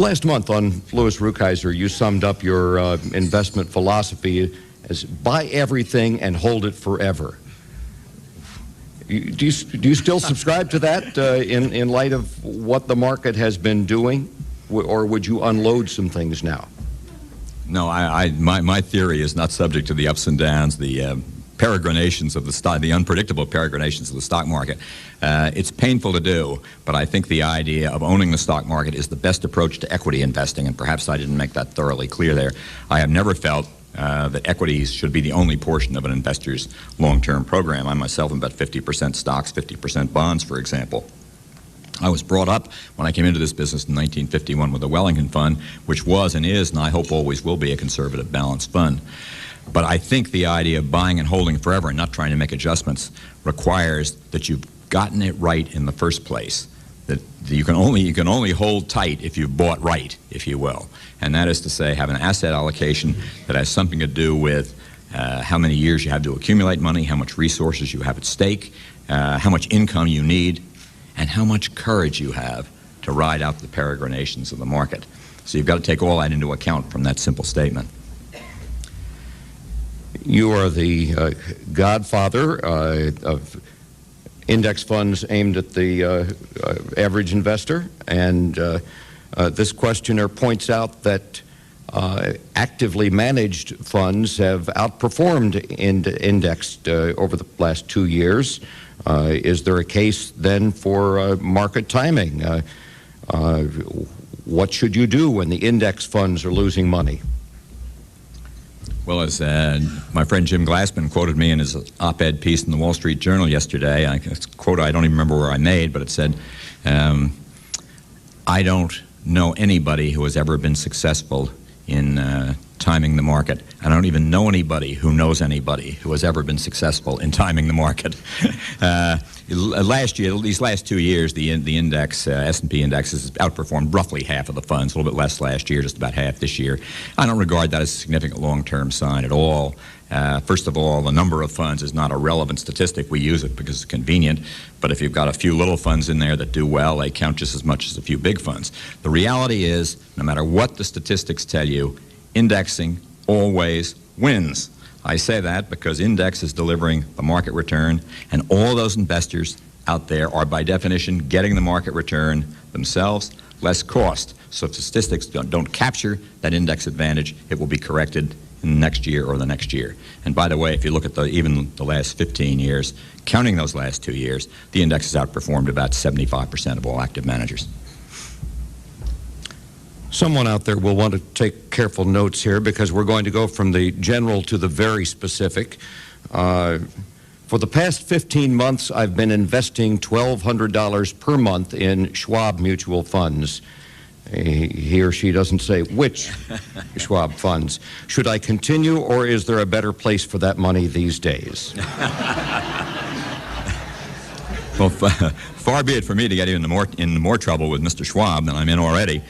Last month on Louis Rukeyser, you summed up your investment philosophy as buy everything and hold it forever. Do you still subscribe to that in light of what the market has been doing, or would you unload some things now? No, my theory is not subject to the ups and downs, the peregrinations of the stock, the unpredictable peregrinations of the stock market. It's painful to do, but I think the idea of owning the stock market is the best approach to equity investing, and perhaps I didn't make that thoroughly clear there. I have never felt that equities should be the only portion of an investor's long-term program. I myself am about 50% stocks, 50% bonds, for example. I was brought up when I came into this business in 1951 with the Wellington Fund, which was and is, and I hope always will be, a conservative balanced fund. But I think the idea of buying and holding forever and not trying to make adjustments requires that you've gotten it right in the first place. That you can only hold tight if you've bought right, if you will. And that is to say, have an asset allocation that has something to do with how many years you have to accumulate money, how much resources you have at stake, how much income you need, and how much courage you have to ride out the peregrinations of the market. So you've got to take all that into account from that simple statement. You are the godfather of index funds aimed at the average investor, and this questioner points out that actively managed funds have outperformed indexed over the last 2 years. Is there a case then for market timing? What should you do when the index funds are losing money? Well, as my friend Jim Glassman quoted me in his op-ed piece in the Wall Street Journal yesterday, it's a quote I don't even remember where I made, but it said, I don't know anybody who has ever been successful in timing the market. I don't even know anybody who knows anybody who has ever been successful in timing the market. Last year, these last 2 years, the index, S&P index, has outperformed roughly half of the funds, a little bit less last year, just about half this year. I don't regard that as a significant long-term sign at all. First of all, the number of funds is not a relevant statistic. We use it because it's convenient, but if you've got a few little funds in there that do well, they count just as much as a few big funds. The reality is, no matter what the statistics tell you, indexing always wins. I say that because index is delivering the market return, and all those investors out there are by definition getting the market return themselves, less cost. So if statistics don't capture that index advantage, it will be corrected in the next year or the next year. And by the way, if you look at even the last 15 years, counting those last 2 years, the index has outperformed about 75% of all active managers. Someone out there will want to take careful notes here because we're going to go from the general to the very specific. For the past 15 months, I've been investing $1,200 per month in Schwab mutual funds. He or she doesn't say which Schwab funds. Should I continue, or is there a better place for that money these days? Well, far be it for me to get into more trouble with Mr. Schwab than I'm in already.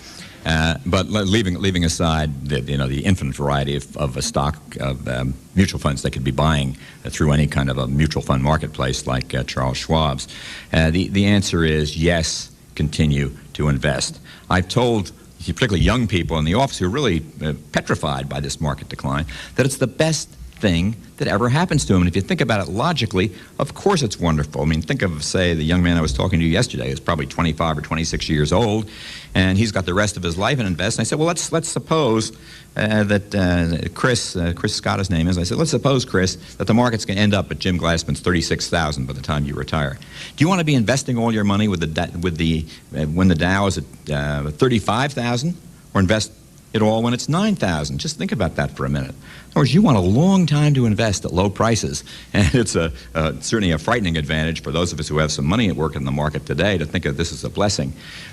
But leaving aside the infinite variety of a stock of mutual funds they could be buying through any kind of a mutual fund marketplace like Charles Schwab's, the answer is yes, continue to invest. I've told particularly young people in the office who are really petrified by this market decline that it's the best thing that ever happens to him. And if you think about it logically, of course it's wonderful. I mean, think of, say, the young man I was talking to yesterday who's probably 25 or 26 years old, and he's got the rest of his life in invest. And I said, well, let's suppose that Chris Scott, his name is. I said, let's suppose, Chris, that the market's going to end up at Jim Glassman's $36,000 by the time you retire. Do you want to be investing all your money when the Dow is at $35,000, or invest it all when it's $9,000? Just think about that for a minute. In other words, you want a long time to invest at low prices, and it's certainly a frightening advantage for those of us who have some money at work in the market today to think of this as a blessing.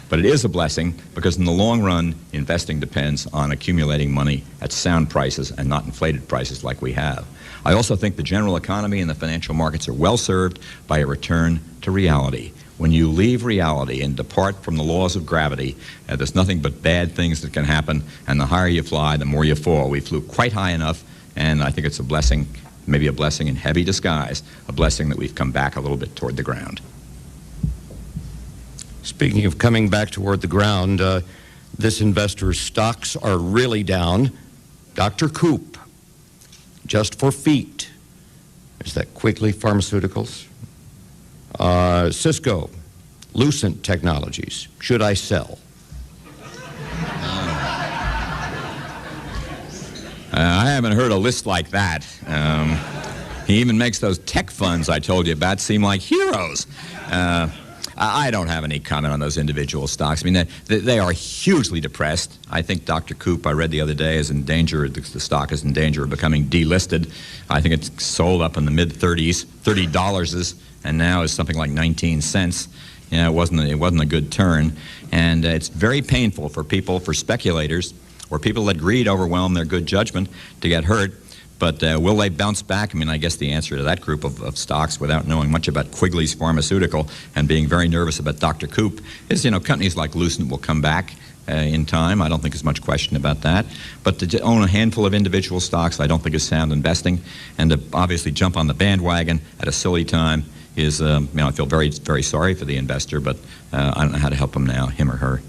But it is a blessing because in the long run, investing depends on accumulating money at sound prices and not inflated prices like we have. I also think the general economy and the financial markets are well served by a return to reality. When you leave reality and depart from the laws of gravity, there's nothing but bad things that can happen, and the higher you fly, the more you fall. We flew quite high enough, and I think it's a blessing, maybe a blessing in heavy disguise, a blessing that we've come back a little bit toward the ground. Speaking of coming back toward the ground, this investor's stocks are really down. Dr. Coop, just for feet. Is that Quigley Pharmaceuticals? Cisco, Lucent Technologies. Should I sell? I haven't heard a list like that. He even makes those tech funds I told you about seem like heroes. I don't have any comment on those individual stocks. I mean, they are hugely depressed. I think Dr. Coop, I read the other day, is in danger, the stock is in danger of becoming delisted. I think it's sold up in the mid-30s, $30, and now is something like 19 cents. You know, it wasn't a good turn. And it's very painful for people, for speculators, or people that greed overwhelm their good judgment to get hurt. But will they bounce back? I mean, I guess the answer to that group of stocks, without knowing much about Quigley's Pharmaceutical and being very nervous about Dr. Coop, is, you know, companies like Lucent will come back in time. I don't think there's much question about that. But to own a handful of individual stocks, I don't think is sound investing. And to obviously jump on the bandwagon at a silly time is, you know, I feel very, very sorry for the investor, but I don't know how to help him now, him or her.